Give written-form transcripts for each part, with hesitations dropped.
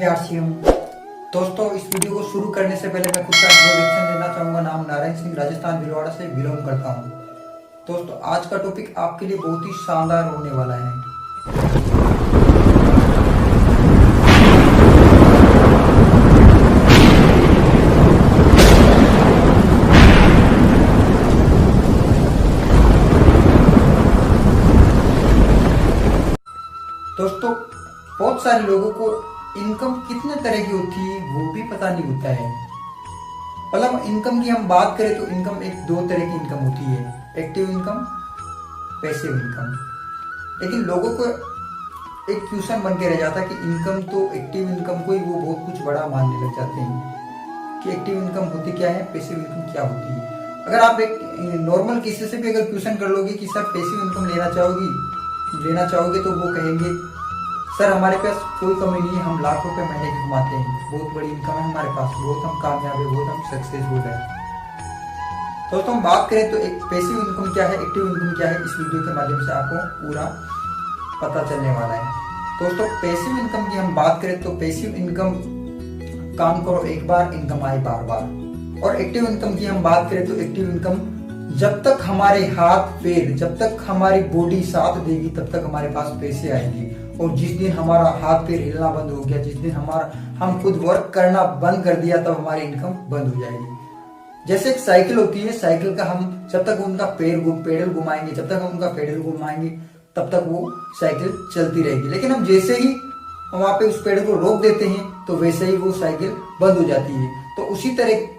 RCM. दोस्तों, इस video को शुरू करने से पहले मैं खुद का इंट्रोडक्शन देना चाहूंगा। नाम नारायण सिंह, राजस्थान भिलवाड़ा से बिलोंग करता हूं। दोस्तों, आज का टॉपिक आपके लिए बहुत ही शानदार होने वाला है। दोस्तों, बहुत सारे लोगों को इनकम कितने तरह की होती है वो भी पता नहीं होता है। मतलब इनकम की हम बात करें तो इनकम दो तरह की इनकम होती है, एक्टिव इनकम, पैसिव इनकम। लेकिन लोगों को एक क्वेश्चन बन के रह जाता है कि इनकम तो एक्टिव इनकम को ही वो बहुत कुछ बड़ा मानने लग जाते हैं कि एक्टिव इनकम होती क्या है, पैसिव इनकम क्या होती है। अगर आप एक नॉर्मल किसी से भी अगर क्वेश्चन कर लोगे कि सर पैसिव इनकम लेना चाहोगे तो वो कहेंगे सर हमारे पास कोई कमी नहीं है, हम लाख रुपए महीने के कमाते हैं, बहुत बड़ी इनकम है हमारे पास, बहुत हम कामयाब है, बहुत हम सक्सेसफुल है। दोस्तों, हम बात करें तो एक पैसिव इनकम क्या है, एक्टिव इनकम क्या है, इस वीडियो के माध्यम से आपको पूरा पता चलने वाला है। दोस्तों, पैसिव इनकम की हम बात करें तो पैसिव इनकम काम करो एक बार, इनकम आए बार बार। और एक्टिव इनकम की हम बात करें तो एक्टिव इनकम जब तक हमारे हाथ पैर, जब तक हमारी बॉडी साथ देगी तब तक हमारे पास पैसे आएंगे। और जिस दिन हमारा हाथ पैर हिलना बंद हो गया, जिस दिन हम खुद वर्क करना बंद कर दिया, तब हमारी इनकम बंद हो जाएगी। जैसे एक साइकिल होती है, साइकिल का हम जब तक उनका पेडल घुमाएंगे, जब तक हम उनका पेडल घुमाएंगे तब तक वो साइकिल चलती रहेगी। लेकिन हम जैसे ही वहां पे उस पेडल को रोक देते हैं तो वैसे ही वो साइकिल बंद हो जाती है। तो उसी तरह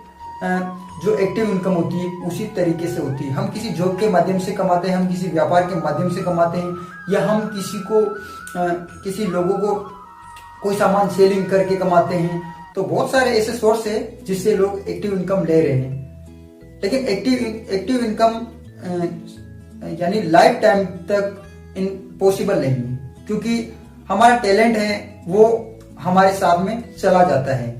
जो एक्टिव इनकम होती है उसी तरीके से होती है। हम किसी जॉब के माध्यम से कमाते हैं, हम किसी व्यापार के माध्यम से कमाते हैं, या हम किसी लोगों को कोई सामान सेलिंग करके कमाते हैं। तो बहुत सारे ऐसे सोर्स है जिससे लोग एक्टिव इनकम ले रहे हैं। लेकिन एक्टिव इनकम यानी लाइफ टाइम तक पॉसिबल नहीं है, क्योंकि हमारा टैलेंट है वो हमारे साथ में चला जाता है।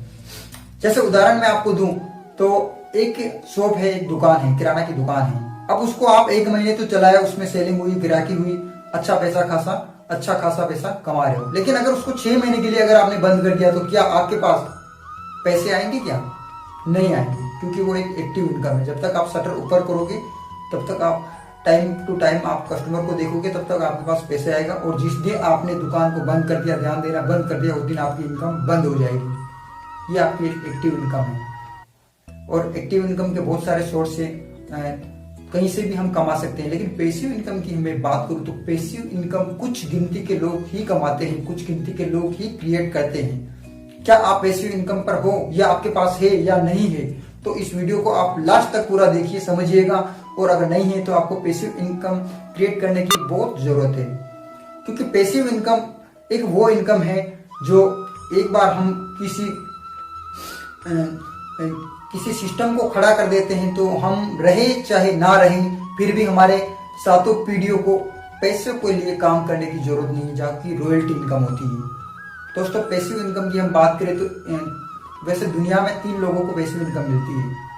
जैसे उदाहरण मैं आपको दूं तो एक शॉप है, एक दुकान है, किराना की दुकान है। अब उसको आप एक महीने तो चलाया, उसमें सेलिंग हुई, ग्राहकी हुई, अच्छा खासा पैसा कमा रहे हो। लेकिन अगर उसको 6 महीने के लिए अगर आपने बंद कर दिया तो क्या आपके पास पैसे आएंगे? क्या नहीं आएंगे, क्योंकि वो एक एक्टिव इनकम है। जब तक आप शटर ऊपर करोगे तब तक आप टाइम टू टाइम आप कस्टमर को देखोगे, तब तक आपके पास पैसे आएगा। और जिस दिन आपने दुकान को बंद कर दिया, ध्यान देना बंद कर दिया, उस दिन आपकी इनकम बंद हो जाएगी। ये आपकी एक्टिव इनकम है। और एक्टिव इनकम के बहुत सारे सोर्स है, कहीं से भी हम कमा सकते हैं। लेकिन पैसिव इनकम की मैं बात करूं तो पैसिव इनकम कुछ गिनती के लोग ही कमाते हैं, कुछ गिनती के लोग ही क्रिएट करते हैं। क्या आप पैसिव इनकम पर हो, या आपके पास है या नहीं है? तो इस वीडियो को आप लास्ट तक पूरा देखिए, समझिएगा। और अगर नहीं है तो आपको पैसिव इनकम क्रिएट करने की बहुत जरूरत है, क्योंकि पैसिव इनकम एक वो इनकम है जो एक बार हम किसी सिस्टम को खड़ा कर देते हैं तो हम रहे चाहे ना रहे, फिर भी हमारे सातों पीढ़ियों को पैसे के लिए काम करने की जरूरत नहीं है, जबकि रॉयल्टी इनकम होती है। दोस्तों, पैसिव इनकम की हम बात करें तो वैसे दुनिया में 3 लोगों को पैसिव इनकम मिलती है।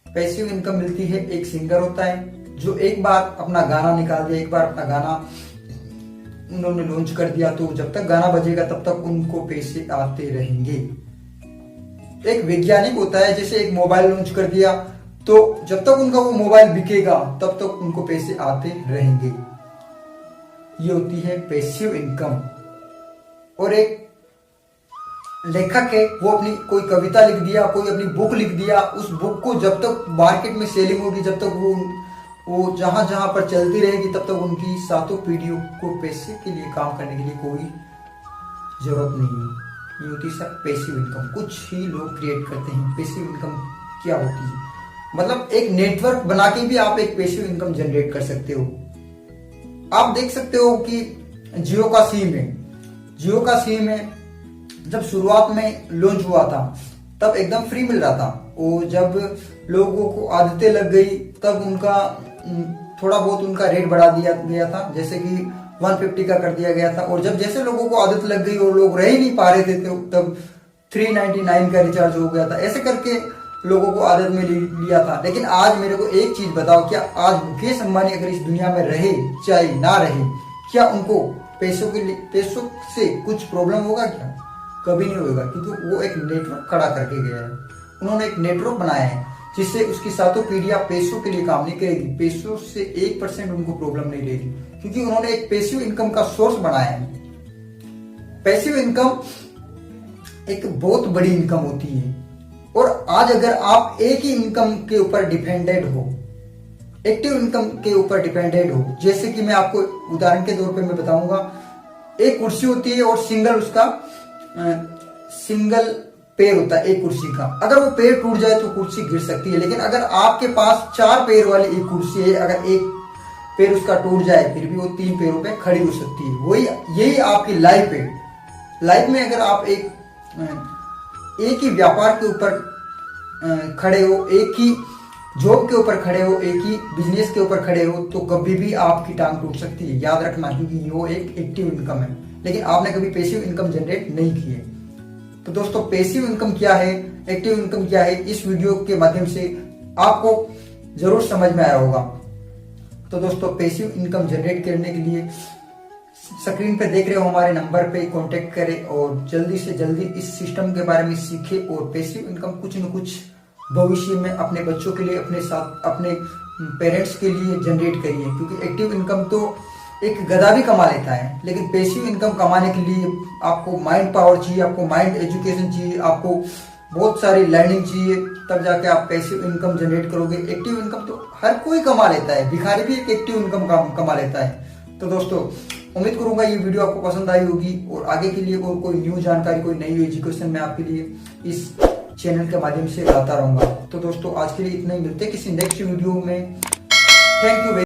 पैसिव इनकम मिलती है, एक सिंगर होता है जो एक बार अपना गाना निकाल दिया, एक बार अपना गाना उन्होंने लॉन्च कर दिया, तो जब तक गाना बजेगा तब तक उनको पैसे आते रहेंगे। एक वैज्ञानिक होता है, जैसे एक मोबाइल लॉन्च कर दिया तो जब तक उनका वो मोबाइल बिकेगा तब तक उनको पैसे आते रहेंगे। ये होती है पैसिव इनकम। और एक लेखक है, वो अपनी कोई कविता लिख दिया, कोई अपनी बुक लिख दिया, उस बुक को जब तक मार्केट में सेलिंग होगी, जब तक वो जहां जहां पर चलती रहेगी, तब तक उनकी सातों पीढ़ियों को पैसे के लिए काम करने के लिए कोई जरूरत नहीं है। ये होती है पैसिव इनकम, कुछ ही लोग क्रिएट करते हैं। पैसिव इनकम क्या होती है? मतलब एक नेटवर्क बना के भी आप एक पैसिव इनकम जनरेट कर सकते हो। आप देख सकते हो कि जियो का सिम है, जब शुरुआत में लॉन्च हुआ था तब एकदम फ्री मिल रहा था। और जब लोगों को आदतें लग गई तब उनका थोड़ा बहुत उनका रेट बढ़ा दिया गया था, जैसे कि 150 का कर दिया गया था। और जब जैसे लोगों को आदत लग गई और लोग रह ही नहीं पा रहे थे तब 399 का रिचार्ज हो गया था। ऐसे करके लोगों को आदत में लिया था। लेकिन आज मेरे को एक चीज बताओ, क्या आज मुकेश अंबानी अगर इस दुनिया में रहे चाहे ना रहे, क्या उनको पैसों से कुछ प्रॉब्लम होगा? क्या कभी नहीं होगा, क्योंकि वो एक नेटवर्क खड़ा करके गया है। उन्होंने एक नेटवर्क बनाया है जिससे उसकी सातों पीढ़ियां पैसों के लिए काम नहीं करेगी, पैसों से 1% उनको प्रॉब्लम नहीं लेगी, क्योंकि उन्होंने एक पैसिव इनकम का सोर्स बनाया है। पैसिव इनकम एक बहुत बड़ी इनकम होती है, और आज अगर आप एक ही इनकम के ऊपर डिपेंडेंट हो, एक्टिव इनकम के ऊपर डिपेंडेंट हो, जैसे कि मैं आपको उदाहरण के तौर पे मैं बताऊंगा, एक कुर्सी होती है और सिंगल पैर होता है एक कुर्सी का। अगर वो पैर टूट जाए तो कुर्सी गिर सकती है, लेकिन अगर आपके पास 4 पैर वाली एक कुर्सी है, अगर एक पैर उसका टूट जाए फिर भी वो 3 पैरों पे खड़ी हो सकती है। वही यही आपकी लाइफ है। लाइफ में अगर आप एक ही व्यापार के ऊपर खड़े हो, एक ही जॉब के ऊपर खड़े हो, एक ही बिजनेस के ऊपर खड़े हो, तो कभी भी आपकी टांग टूट सकती है, याद रखना, क्योंकि वो एक एक्टिव इनकम है, लेकिन आपने कभी पैसिव इनकम जनरेट नहीं की है। तो दोस्तों, पैसिव इनकम क्या है, एक्टिव इनकम क्या है, इस वीडियो के माध्यम से आपको जरूर समझ में आया होगा। तो दोस्तों, पैसिव इनकम जनरेट करने के लिए स्क्रीन पे देख रहे हो हमारे नंबर पे कांटेक्ट करें और जल्दी से जल्दी इस सिस्टम के बारे में सीखें और पैसिव इनकम कुछ न कुछ भविष्य में अपने बच्चों के लिए, अपने साथ अपने पेरेंट्स के लिए जनरेट करिए, क्योंकि एक्टिव इनकम तो एक गधा भी कमा लेता है, लेकिन पैसिव इनकम कमाने के लिए आपको माइंड पावर चाहिए, आपको माइंड एजुकेशन चाहिए, आपको बहुत सारी लर्निंग चाहिए, तब जाके आप पैसिव इनकम जनरेट करोगे। एक्टिव इनकम तो हर कोई कमा लेता है, भिखारी भी एक एक्टिव इनकम कमा लेता है। तो दोस्तों, उम्मीद करूंगा ये वीडियो आपको पसंद आई होगी, और आगे के लिए और कोई न्यू जानकारी, कोई नई एजुकेशन मैं आपके लिए इस चैनल के माध्यम से लाता रहूंगा। तो दोस्तों, आज के लिए इतना ही, मिलते हैं किसी नेक्स्ट वीडियो में। Thank you.